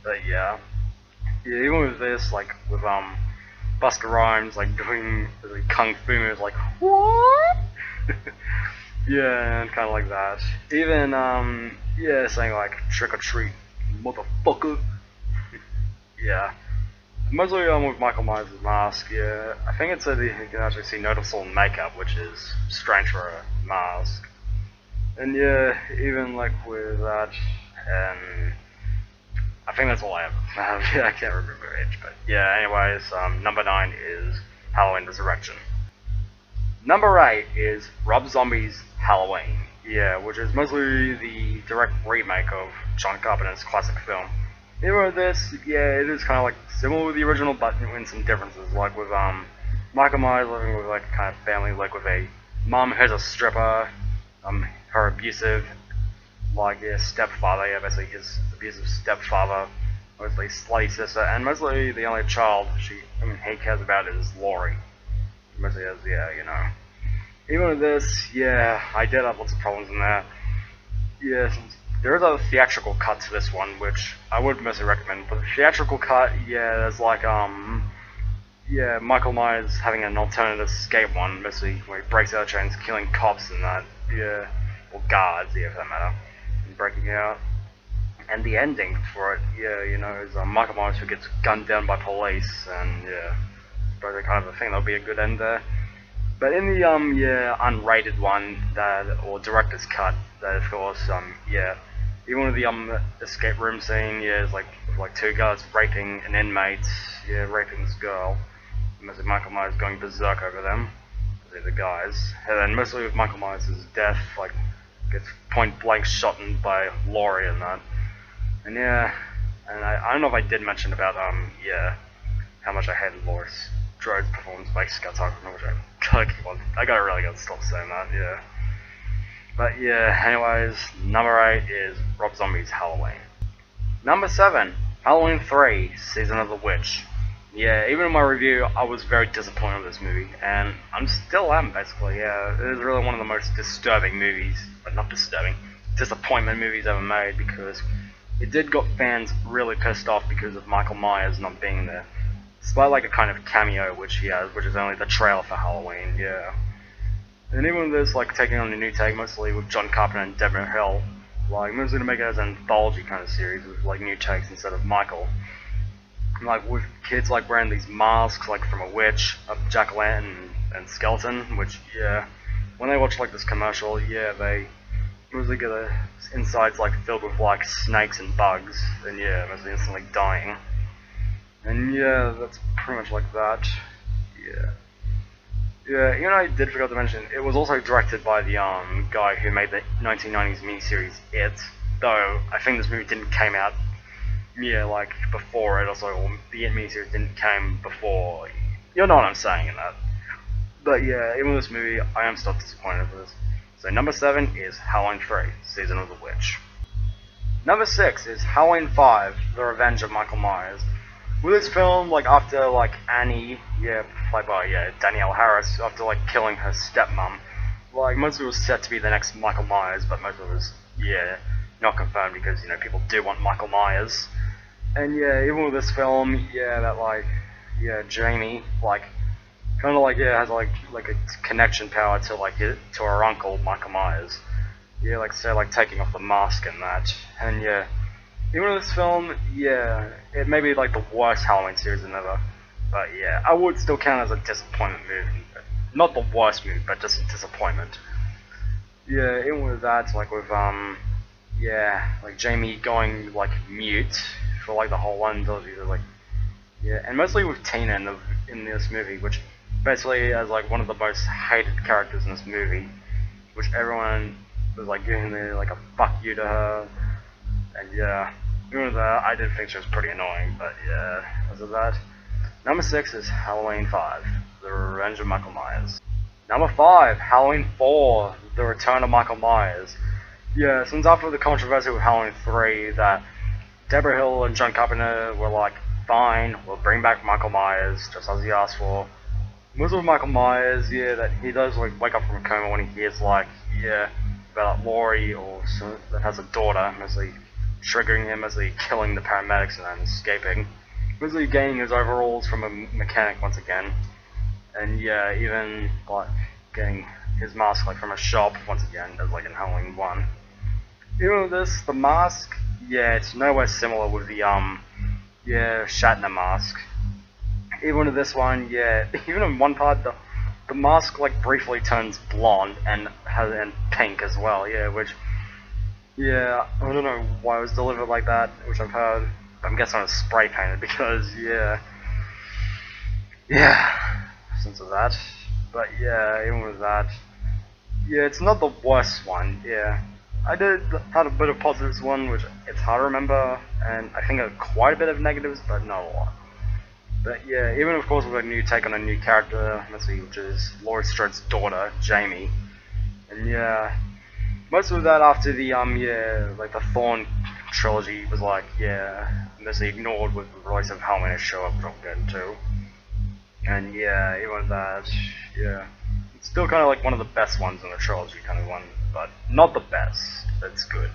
But yeah, even with this, like with Busta Rhymes like doing like kung fu moves, like what? Yeah, and kind of like that. Even yeah, saying like trick or treat, motherfucker. Yeah. Mostly with Michael Myers' mask, yeah. I think it said that you can actually see noticeable makeup, which is strange for a mask. And yeah, even like with that, and I think that's all I have. Yeah, I can't remember it, but yeah. Anyways, number 9 is Halloween Resurrection. Number 8 is Rob Zombie's Halloween. Yeah, which is mostly the direct remake of John Carpenter's classic film. Even with this, yeah, it is kind of like similar with the original, but in some differences. Like with Michael Myers living with like a kind of family, like with a mom who's a stripper, her abusive, like yeah, stepfather, yeah, basically his abusive stepfather, mostly slutty sister, and mostly the only child he cares about is Laurie. Mostly as yeah, you know. Even with this, yeah, I did have lots of problems in there. Yeah, there is a theatrical cut to this one, which I would mostly recommend. But the theatrical cut, yeah, there's like yeah, Michael Myers having an alternative escape one, mostly where he breaks out of chains, killing cops and that, yeah, or guards, yeah, for that matter, and breaking out. And the ending for it, yeah, you know, is Michael Myers who gets gunned down by police, and yeah, probably kind of a thing that'll be a good end there. But in the yeah unrated one that or director's cut, that of course yeah, even with the escape room scene, yeah, it's like with like two guards raping an inmate, yeah, raping this girl, and mostly Michael Myers going berserk over them, they're the guys, and then mostly with Michael Myers' death, like gets point blank shot by Laurie and that, and yeah, and I don't know if I did mention about yeah how much I hated Laurie Strode's performance by Scott Tucker, which I gotta really gotta stop saying that, yeah. But yeah, anyways, number 8 is Rob Zombie's Halloween. Number 7, Halloween 3, Season of the Witch. Yeah, even in my review, I was very disappointed with this movie, and I'm still am basically, yeah. It is really one of the most disturbing movies, but not disturbing, disappointment movies ever made, because it did got fans really pissed off because of Michael Myers not being there. Despite like a kind of cameo which he has, which is only the trailer for Halloween, yeah. And even with this, like taking on a new take, mostly with John Carpenter and Deborah Hill, like mostly to make it as an anthology kind of series with like new takes instead of Michael. And, like with kids like wearing these masks, like from a witch, a jack-o'-lantern, and skeleton, which yeah, when they watch like this commercial, yeah, they mostly get a insides like filled with like snakes and bugs, and yeah, mostly instantly dying. And yeah, that's pretty much like that. Yeah. Yeah, you know, I did forget to mention, it was also directed by the guy who made the 1990s miniseries It, though I think this movie didn't came out, yeah, like, before it, also, or the It miniseries didn't came before, you know what I'm saying in that. But yeah, even with this movie, I am still disappointed with this. So number 7 is Halloween 3, Season of the Witch. Number 6 is Halloween 5, The Revenge of Michael Myers. With this film, like after like Annie, yeah, played by yeah Danielle Harris, after like killing her stepmom, like most of it was set to be the next Michael Myers, but most of it was yeah not confirmed because you know people do want Michael Myers, and yeah even with this film, yeah that like yeah Jamie like kind of like yeah has like a connection power to like to her uncle Michael Myers, yeah like so like taking off the mask and that, and yeah. Even with this film, yeah, it may be like the worst Halloween series ever, but yeah, I would still count it as a disappointment movie. Not the worst movie, but just a disappointment. Yeah, even with that, like with yeah, like Jamie going like mute for like the whole one, like yeah, and mostly with Tina in this movie, which basically as like one of the most hated characters in this movie, which everyone was like giving like a fuck you to her. And yeah, even with that, I did think she was pretty annoying, but yeah, because of that. Number 6 is Halloween 5, The Revenge of Michael Myers. Number 5, Halloween 4, The Return of Michael Myers. Yeah, since after the controversy with Halloween 3 that Deborah Hill and John Carpenter were like, fine, we'll bring back Michael Myers, just as he asked for. Most of Michael Myers, yeah, that he does like wake up from a coma when he hears like, yeah, about Laurie or that has a daughter, mostly triggering him as he killing the paramedics and then escaping. Mostly gaining his overalls from a mechanic once again, and yeah, even like getting his mask like from a shop once again, as like in Halloween 1. Even with this, the mask, yeah, it's nowhere similar with the yeah, Shatner mask. Even with this one, yeah, even in one part, the mask like briefly turns blonde and pink as well, yeah, which, yeah, I don't know why it was delivered like that, which I've heard. I'm guessing it was spray painted because, yeah, since of that. But yeah, even with that, yeah, it's not the worst one, yeah. I had a bit of positives one, which it's hard to remember, and I think quite a bit of negatives, but not a lot. But yeah, even of course with a new take on a new character, let's see, which is Laurie Strode's daughter, Jamie. And yeah, most of that after the yeah, like the Thorn trilogy was like, yeah, mostly ignored with the release of Halloween show up, which I'll get into. And yeah, even with that, yeah, it's still kind of like one of the best ones in the trilogy, kind of one, but not the best. It's good.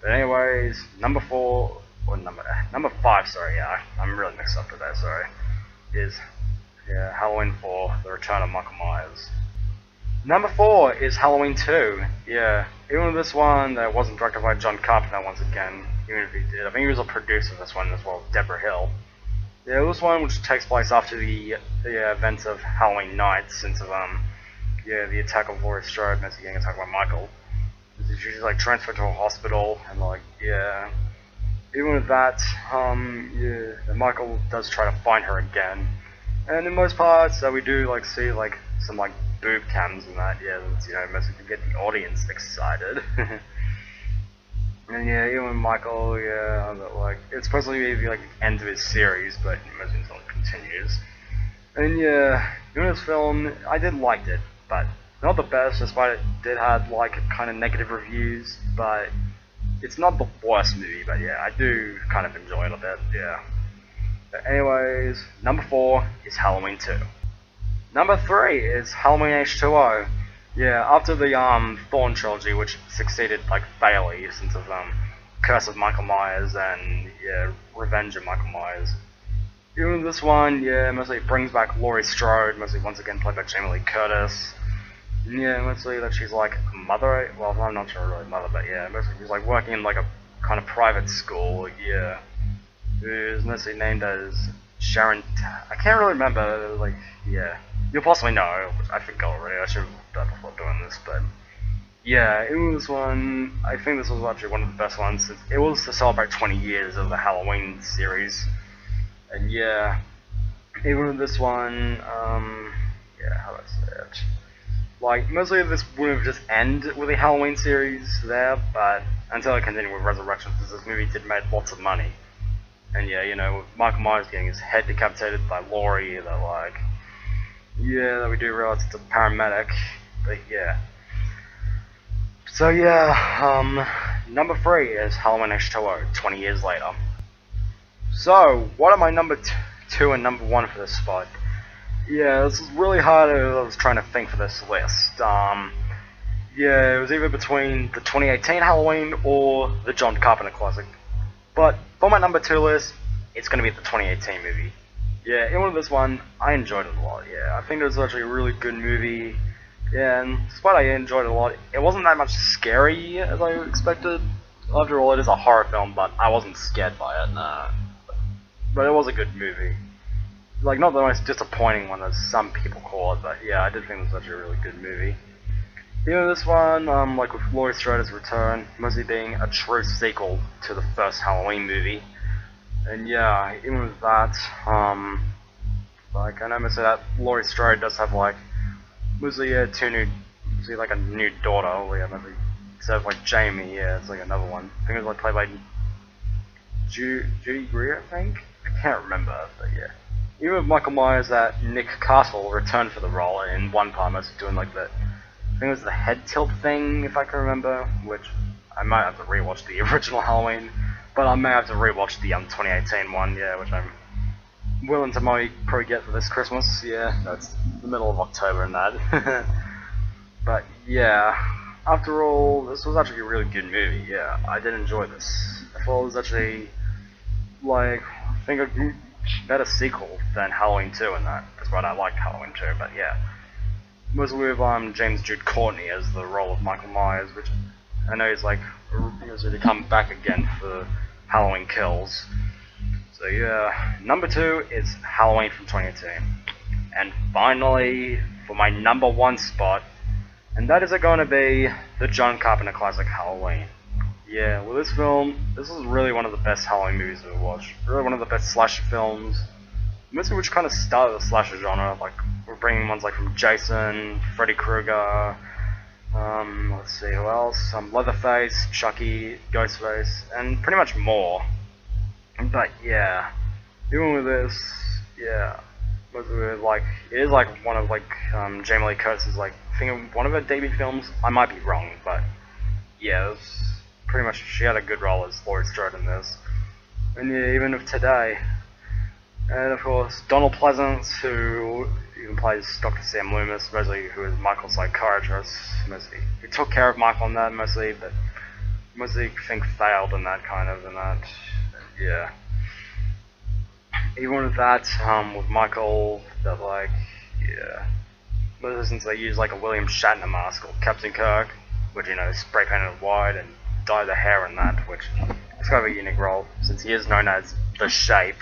But anyways, number 4 or number 5. Sorry, yeah, I'm really mixed up today. Sorry, is yeah, Halloween 4: The Return of Michael Myers. Number 4 is Halloween 2. Yeah, even with this one, that wasn't directed by John Carpenter once again. Even if he did, I think he was a producer of this one as well, Deborah Hill. Yeah, this one which takes place after the events of Halloween night, since of yeah, the attack of Laurie Strode, mostly getting attacked by Michael. She's like transferred to a hospital, and like, yeah, even with that, yeah, Michael does try to find her again. And in most parts, we do like see like some like boob cams and that, yeah, that's, you know, mostly to get the audience excited. And yeah, even with Michael, yeah, like it's supposed to be like the end of his series, but mostly until it continues. And yeah, doing this film, I did like it, but not the best, despite it did have like kind of negative reviews, but it's not the worst movie, but yeah, I do kind of enjoy it a bit, yeah. But anyways, number 4 is Halloween 2. Number 3 is Halloween H2O. Yeah, after the Thorn trilogy, which succeeded like fairly since of Curse of Michael Myers and yeah, Revenge of Michael Myers. Even this one, yeah, mostly brings back Laurie Strode, mostly once again played by Jamie Lee Curtis. Yeah, mostly that she's like a mother. Well, I'm not sure really mother, but yeah, mostly she's like working in like a kind of private school. Yeah, who's mostly named as Sharon. I can't really remember. Like, yeah, you'll possibly know. I forgot already. I should have done that before doing this, but yeah, it was one. I think this was actually one of the best ones. It was to celebrate 20 years of the Halloween series, and yeah, even with this one, yeah, how do I say it? Like, mostly this would have just ended with the Halloween series there, but until it continued with Resurrection, because this movie did make lots of money. And yeah, you know, with Michael Myers getting his head decapitated by Laurie, they're like, yeah, that we do realize it's a paramedic, but yeah. So yeah, number 3 is Halloween H2O, 20 years later. So, what are my number 2 and number 1 for this spot? Yeah, this is really hard. I was trying to think for this list. Yeah, it was either between the 2018 Halloween or the John Carpenter classic. But for my number 2 list, it's going to be the 2018 movie. Yeah, even with this one, I enjoyed it a lot. Yeah, I think it was actually a really good movie. Yeah, and despite I enjoyed it a lot, it wasn't that much scary as I expected. After all, it is a horror film, but I wasn't scared by it. Nah. But it was a good movie. Like, not the most disappointing one as some people call it, but yeah, I did think it was such a really good movie. Even this one, like with Laurie Strode's return, mostly being a true sequel to the first Halloween movie. And yeah, even with that, like, I know mostly that Laurie Strode does have like, mostly mostly like a new daughter, yeah, maybe, instead of like Jamie, yeah, it's like another one. I think it was like played by Judy Greer, I think? I can't remember, but yeah. Even with Michael Myers, that Nick Castle returned for the role in one part, mostly doing like the, I think it was the head tilt thing, if I can remember, which I might have to rewatch the original Halloween, but I may have to rewatch the 2018 one, yeah, which I'm willing to probably get for this Christmas, yeah, that's the middle of October and that. But yeah, after all, this was actually a really good movie, yeah, I did enjoy this. I Nightfall is actually, like, I think a better sequel than Halloween 2 in that. That's why I like Halloween 2, but yeah. Mostly with James Jude Courtney as the role of Michael Myers, which I know he's like to come back again for Halloween Kills. So yeah, number 2 is Halloween from 2018. And finally, for my number 1 spot, and that is going to be the John Carpenter classic Halloween. Yeah, well this is really one of the best Halloween movies I've ever watched. Really one of the best slasher films. Mostly which kind of started the slasher genre, like we're bringing ones like from Jason, Freddy Krueger, let's see who else, Leatherface, Chucky, Ghostface, and pretty much more. But yeah, even with this, yeah, with like it is like one of like Jamie Lee Curtis's like I think one of her debut films. I might be wrong, but yeah, it was pretty much she had a good role as Laurie Strode in this. And yeah, even of today. And of course, Donald Pleasance, who even plays Dr. Sam Loomis, mostly who is Michael's psychiatrist, mostly he took care of Michael in that mostly, but mostly I think failed in that kind of in that. Yeah. Even with that, with Michael, that like, yeah. But since they use like a William Shatner mask or Captain Kirk, which spray painted white and dye the hair in that, which is kind of a unique role since he is known as the Shape.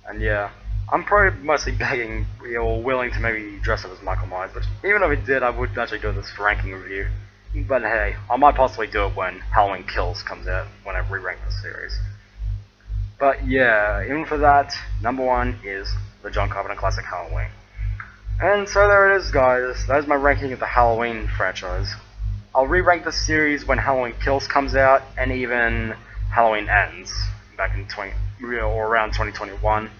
And yeah, I'm probably mostly begging or willing to maybe dress up as Michael Myers, but even if I did, I would actually do this ranking review. But hey, I might possibly do it when Halloween Kills comes out, when I re-rank the series. But yeah, even for that, number 1 is the John Carpenter classic Halloween. And so there it is, guys. That is my ranking of the Halloween franchise. I'll re-rank the series when Halloween Kills comes out, and even Halloween Ends, back in or around 2021.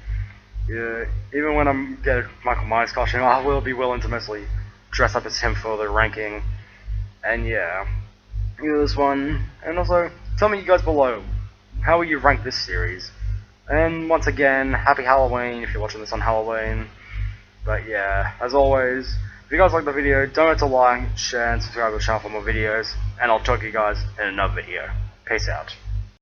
Yeah, even when I get a Michael Myers costume, I will be willing to mostly dress up as him for the ranking. And yeah, this one. And also, tell me you guys below, how will you rank this series? And once again, happy Halloween if you're watching this on Halloween. But yeah, as always, if you guys like the video, don't forget to like, share, and subscribe to the channel for more videos. And I'll talk to you guys in another video. Peace out.